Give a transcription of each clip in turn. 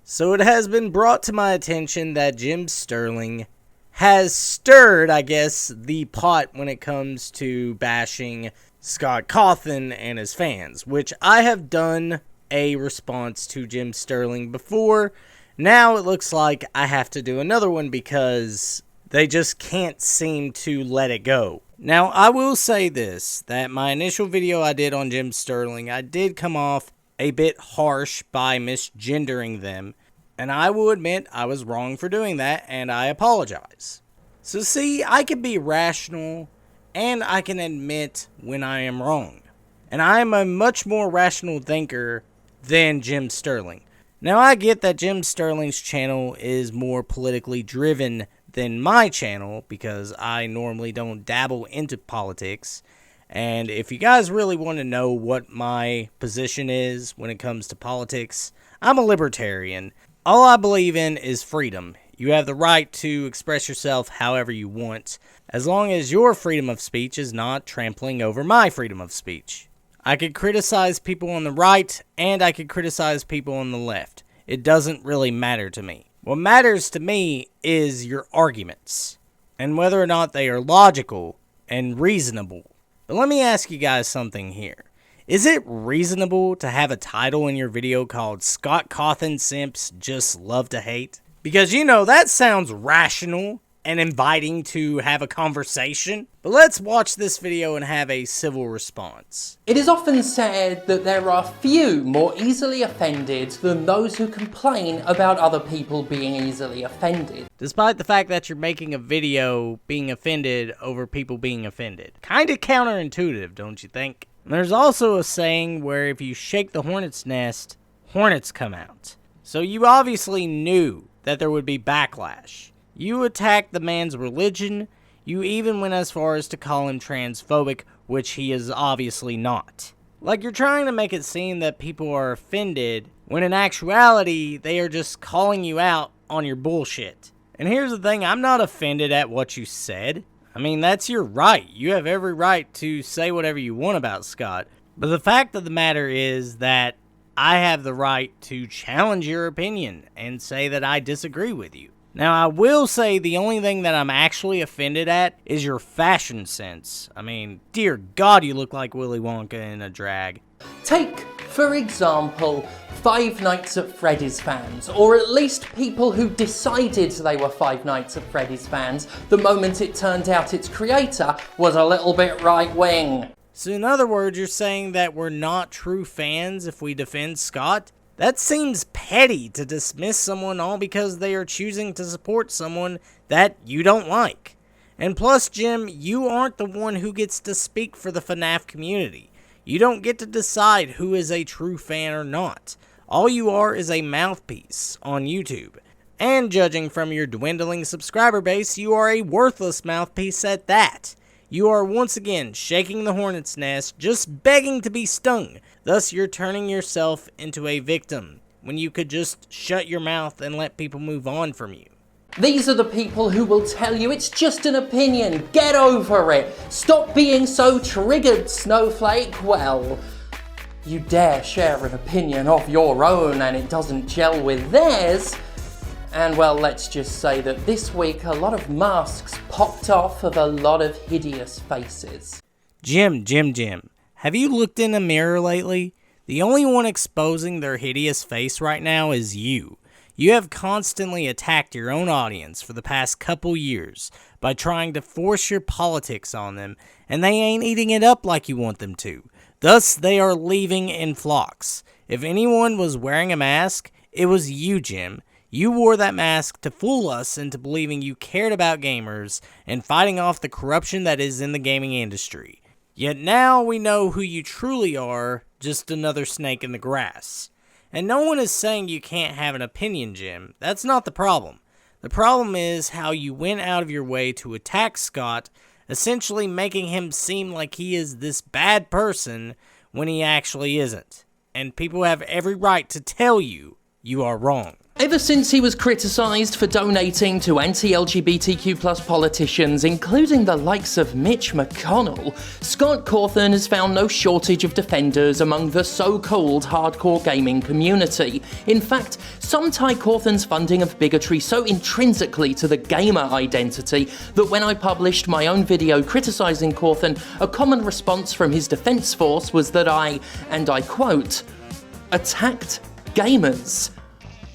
So it has been brought to my attention that Jim Sterling has stirred, I guess, the pot when it comes to bashing Scott Cawthon and his fans, which I have done a response to Jim Sterling before. Now it looks like I have to do another one because they just can't seem to let it go. Now, I will say this, that my initial video I did on Jim Sterling, I did come off a bit harsh by misgendering them, and I will admit I was wrong for doing that, and I apologize. So see, I can be rational, and I can admit when I am wrong. And I am a much more rational thinker than Jim Sterling. Now, I get that Jim Sterling's channel is more politically driven than my channel, because I normally don't dabble into politics. And if you guys really want to know what my position is when it comes to politics, I'm a libertarian. All I believe in is freedom. You have the right to express yourself however you want, as long as your freedom of speech is not trampling over my freedom of speech. I could criticize people on the right, and I could criticize people on the left. It doesn't really matter to me. What matters to me is your arguments, and whether or not they are logical and reasonable. But let me ask you guys something here. Is it reasonable to have a title in your video called Scott Cawthon Simps Just Love to Hate? Because, you know, that sounds rational and inviting to have a conversation. But let's watch this video and have a civil response. It is often said that there are few more easily offended than those who complain about other people being easily offended. Despite the fact that you're making a video being offended over people being offended. Kinda counterintuitive, don't you think? There's also a saying where if you shake the hornet's nest, hornets come out. So you obviously knew that there would be backlash. You attacked the man's religion. You even went as far as to call him transphobic, which he is obviously not. Like, you're trying to make it seem that people are offended, when in actuality, they are just calling you out on your bullshit. And here's the thing, I'm not offended at what you said. I mean, that's your right. You have every right to say whatever you want about Scott. But the fact of the matter is that I have the right to challenge your opinion and say that I disagree with you. Now, I will say the only thing that I'm actually offended at is your fashion sense. I mean, dear God, you look like Willy Wonka in a drag. Take, for example, Five Nights at Freddy's fans, or at least people who decided they were Five Nights at Freddy's fans the moment it turned out its creator was a little bit right-wing. So in other words, you're saying that we're not true fans if we defend Scott? That seems petty to dismiss someone all because they are choosing to support someone that you don't like. And plus, Jim, you aren't the one who gets to speak for the FNAF community. You don't get to decide who is a true fan or not. All you are is a mouthpiece on YouTube. And judging from your dwindling subscriber base, you are a worthless mouthpiece at that. You are once again shaking the hornet's nest, just begging to be stung. Thus, you're turning yourself into a victim, when you could just shut your mouth and let people move on from you. These are the people who will tell you it's just an opinion, get over it, stop being so triggered, snowflake. Well, you dare share an opinion of your own and it doesn't gel with theirs. And well, let's just say that this week a lot of masks popped off of a lot of hideous faces. Jim, have you looked in a mirror lately? The only one exposing their hideous face right now is you. You have constantly attacked your own audience for the past couple years by trying to force your politics on them, and they ain't eating it up like you want them to. Thus, they are leaving in flocks. If anyone was wearing a mask, it was you, Jim. You wore that mask to fool us into believing you cared about gamers and fighting off the corruption that is in the gaming industry. Yet now we know who you truly are, just another snake in the grass. And no one is saying you can't have an opinion, Jim. That's not the problem. The problem is how you went out of your way to attack Scott, essentially making him seem like he is this bad person when he actually isn't. And people have every right to tell you you are wrong. Ever since he was criticised for donating to anti-LGBTQ+ politicians, including the likes of Mitch McConnell, Scott Cawthon has found no shortage of defenders among the so-called hardcore gaming community. In fact, some tie Cawthon's funding of bigotry so intrinsically to the gamer identity that when I published my own video criticising Cawthon, a common response from his defence force was that I, and I quote, attacked gamers.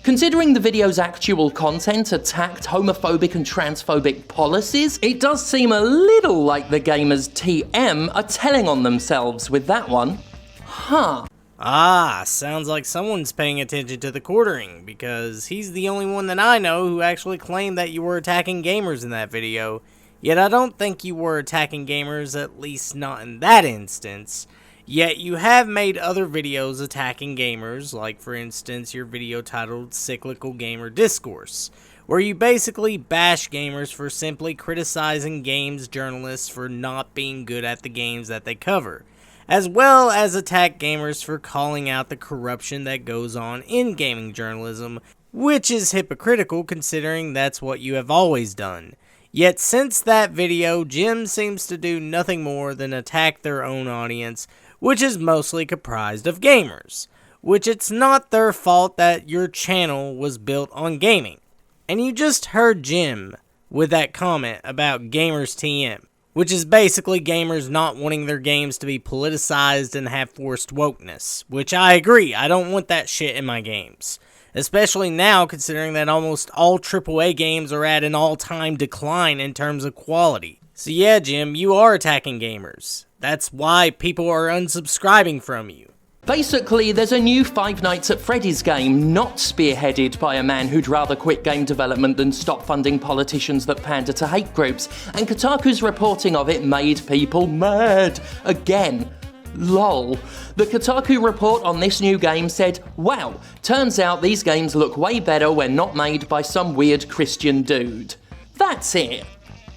Considering the video's actual content attacked homophobic and transphobic policies, it does seem a little like the gamers TM are telling on themselves with that one. Huh. Ah, sounds like someone's paying attention to the quartering, because he's the only one that I know who actually claimed that you were attacking gamers in that video. Yet I don't think you were attacking gamers, at least not in that instance. Yet you have made other videos attacking gamers, like for instance your video titled Cyclical Gamer Discourse, where you basically bash gamers for simply criticizing games journalists for not being good at the games that they cover, as well as attack gamers for calling out the corruption that goes on in gaming journalism, which is hypocritical considering that's what you have always done. Yet since that video, Jim seems to do nothing more than attack their own audience, which is mostly comprised of gamers, which it's not their fault that your channel was built on gaming. And you just heard Jim with that comment about gamers TM, which is basically gamers not wanting their games to be politicized and have forced wokeness, which I agree, I don't want that shit in my games. Especially now, considering that almost all AAA games are at an all-time decline in terms of quality. So yeah, Jim, you are attacking gamers. That's why people are unsubscribing from you. Basically, there's a new Five Nights at Freddy's game not spearheaded by a man who'd rather quit game development than stop funding politicians that pander to hate groups, and Kotaku's reporting of it made people mad. Again. LOL. The Kotaku report on this new game said, wow, turns out these games look way better when not made by some weird Christian dude. That's it.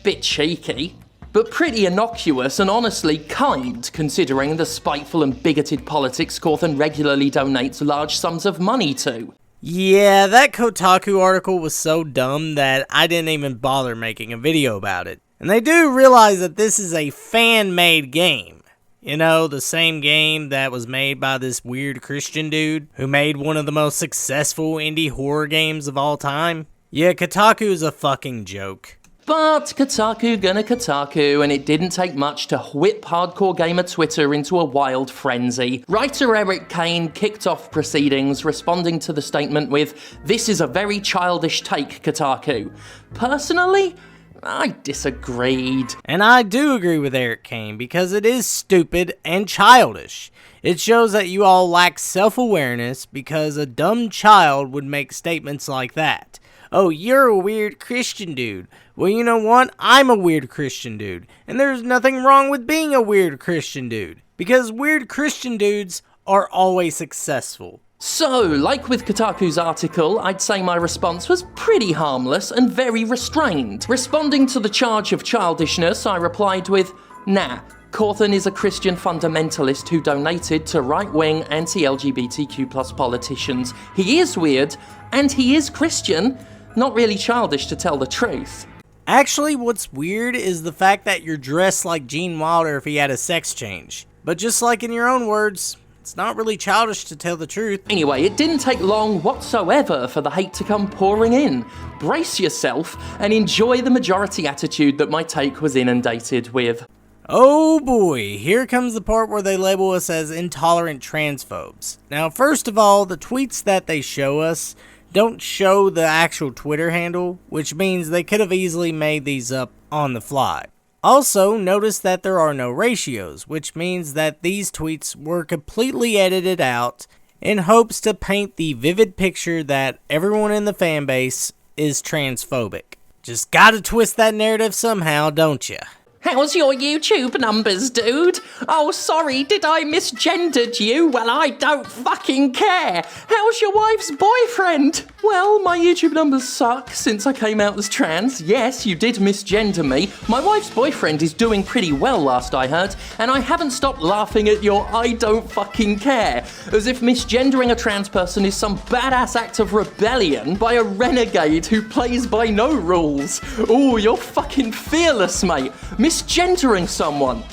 Bit cheeky, but pretty innocuous and honestly kind, considering the spiteful and bigoted politics Cawthon regularly donates large sums of money to. Yeah, that Kotaku article was so dumb that I didn't even bother making a video about it. And they do realize that this is a fan-made game. You know, the same game that was made by this weird Christian dude who made one of the most successful indie horror games of all time. Yeah, Kotaku's a fucking joke. But Kotaku gonna Kotaku, and it didn't take much to whip hardcore gamer Twitter into a wild frenzy. Writer Eric Kane kicked off proceedings, responding to the statement with, "This is a very childish take, Kotaku." Personally, I disagreed. And I do agree with Eric Kane, because it is stupid and childish. It shows that you all lack self-awareness, because a dumb child would make statements like that. Oh, you're a weird Christian dude. Well, you know what? I'm a weird Christian dude. And there's nothing wrong with being a weird Christian dude, because weird Christian dudes are always successful. So, like with Kotaku's article, I'd say my response was pretty harmless and very restrained. Responding to the charge of childishness, I replied with, nah, Cawthon is a Christian fundamentalist who donated to right-wing anti-LGBTQ+ politicians. He is weird, and he is Christian. Not really childish, to tell the truth. Actually, what's weird is the fact that you're dressed like Gene Wilder if he had a sex change. But just like in your own words, it's not really childish, to tell the truth. Anyway, it didn't take long whatsoever for the hate to come pouring in. Brace yourself and enjoy the majority attitude that my take was inundated with. Oh boy, here comes the part where they label us as intolerant transphobes. Now, first of all, the tweets that they show us don't show the actual Twitter handle, which means they could have easily made these up on the fly. Also, notice that there are no ratios, which means that these tweets were completely edited out in hopes to paint the vivid picture that everyone in the fanbase is transphobic. Just gotta twist that narrative somehow, don't ya? How's your YouTube numbers, dude? Oh, sorry, did I misgendered you? Well, I don't fucking care. How's your wife's boyfriend? Well, my YouTube numbers suck since I came out as trans. Yes, you did misgender me. My wife's boyfriend is doing pretty well, last I heard, and I haven't stopped laughing at your I don't fucking care, as if misgendering a trans person is some badass act of rebellion by a renegade who plays by no rules. Ooh, you're fucking fearless, mate. Misgendering someone.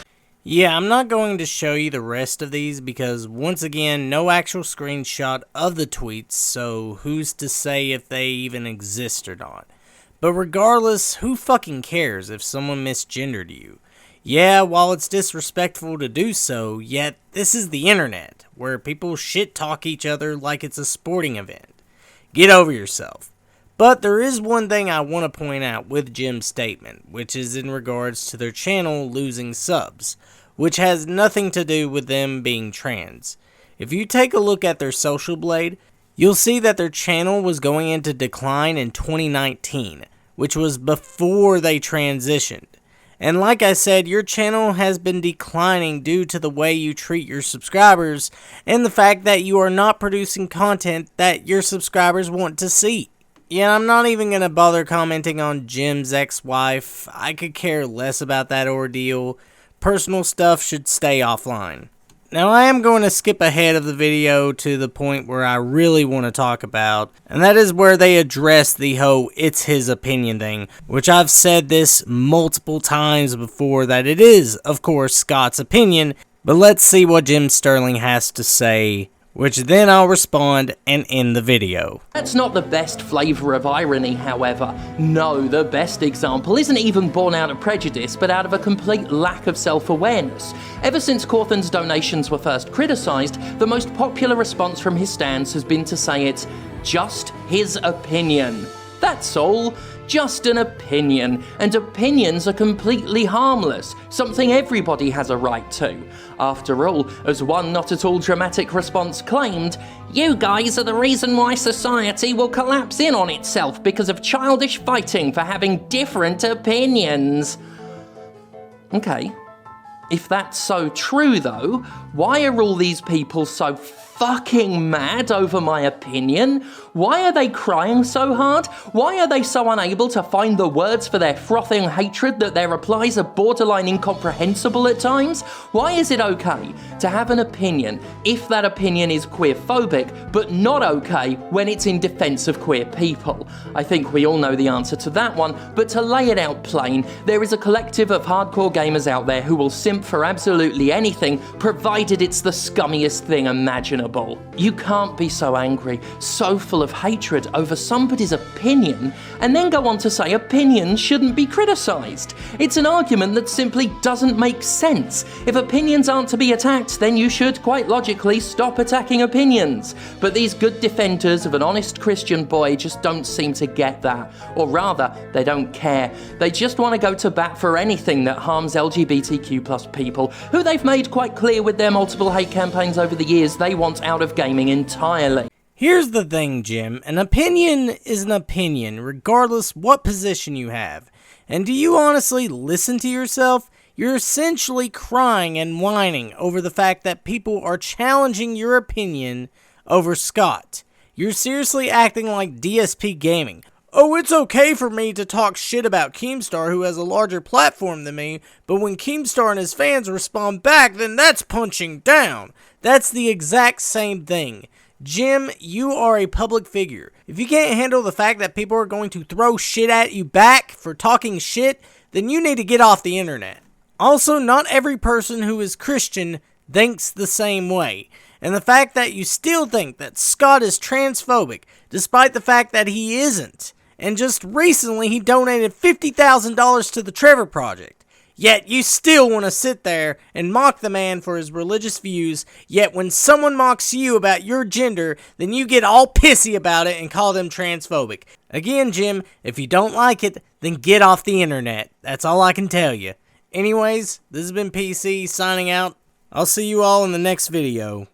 Yeah, I'm not going to show you the rest of these because, once again, no actual screenshot of the tweets, so who's to say if they even exist or not. But regardless, who fucking cares if someone misgendered you? Yeah, while it's disrespectful to do so, yet this is the internet, where people shit-talk each other like it's a sporting event. Get over yourself. But there is one thing I want to point out with Jim's statement, which is in regards to their channel losing subs, which has nothing to do with them being trans. If you take a look at their social blade, you'll see that their channel was going into decline in 2019, which was before they transitioned. And like I said, your channel has been declining due to the way you treat your subscribers and the fact that you are not producing content that your subscribers want to see. Yeah, I'm not even going to bother commenting on Jim's ex-wife. I could care less about that ordeal. Personal stuff should stay offline. Now, I am going to skip ahead of the video to the point where I really want to talk about, and that is where they address the whole "it's his opinion" thing, which I've said this multiple times before that it is, of course, Scott's opinion, but let's see what Jim Sterling has to say, which then I'll respond and end the video. That's not the best flavour of irony, however. No, the best example isn't even born out of prejudice, but out of a complete lack of self-awareness. Ever since Cawthon's donations were first criticised, the most popular response from his stans has been to say it's just his opinion. That's all. Just an opinion, and opinions are completely harmless, something everybody has a right to. After all, as one not at all dramatic response claimed, you guys are the reason why society will collapse in on itself because of childish fighting for having different opinions. Okay, if that's so true though, why are all these people so fucking mad over my opinion? Why are they crying so hard? Why are they so unable to find the words for their frothing hatred that their replies are borderline incomprehensible at times? Why is it okay to have an opinion if that opinion is queerphobic, but not okay when it's in defense of queer people? I think we all know the answer to that one, but to lay it out plain, there is a collective of hardcore gamers out there who will simp for absolutely anything, provided it's the scummiest thing imaginable. You can't be so angry, so full of hatred over somebody's opinion, and then go on to say opinions shouldn't be criticised. It's an argument that simply doesn't make sense. If opinions aren't to be attacked, then you should, quite logically, stop attacking opinions. But these good defenders of an honest Christian boy just don't seem to get that. Or rather, they don't care. They just want to go to bat for anything that harms LGBTQ+ people, who they've made quite clear with their multiple hate campaigns over the years they want out of gaming entirely. Here's the thing, Jim. An opinion is an opinion, regardless what position you have. And do you honestly listen to yourself? You're essentially crying and whining over the fact that people are challenging your opinion over Scott. You're seriously acting like DSP Gaming. Oh, it's okay for me to talk shit about Keemstar, who has a larger platform than me, but when Keemstar and his fans respond back, then that's punching down. That's the exact same thing. Jim, you are a public figure. If you can't handle the fact that people are going to throw shit at you back for talking shit, then you need to get off the internet. Also, not every person who is Christian thinks the same way. And the fact that you still think that Scott is transphobic, despite the fact that he isn't. And just recently he donated $50,000 to the Trevor Project. Yet you still want to sit there and mock the man for his religious views, yet when someone mocks you about your gender, then you get all pissy about it and call them transphobic. Again, Jim, if you don't like it, then get off the internet. That's all I can tell you. Anyways, this has been PC signing out. I'll see you all in the next video.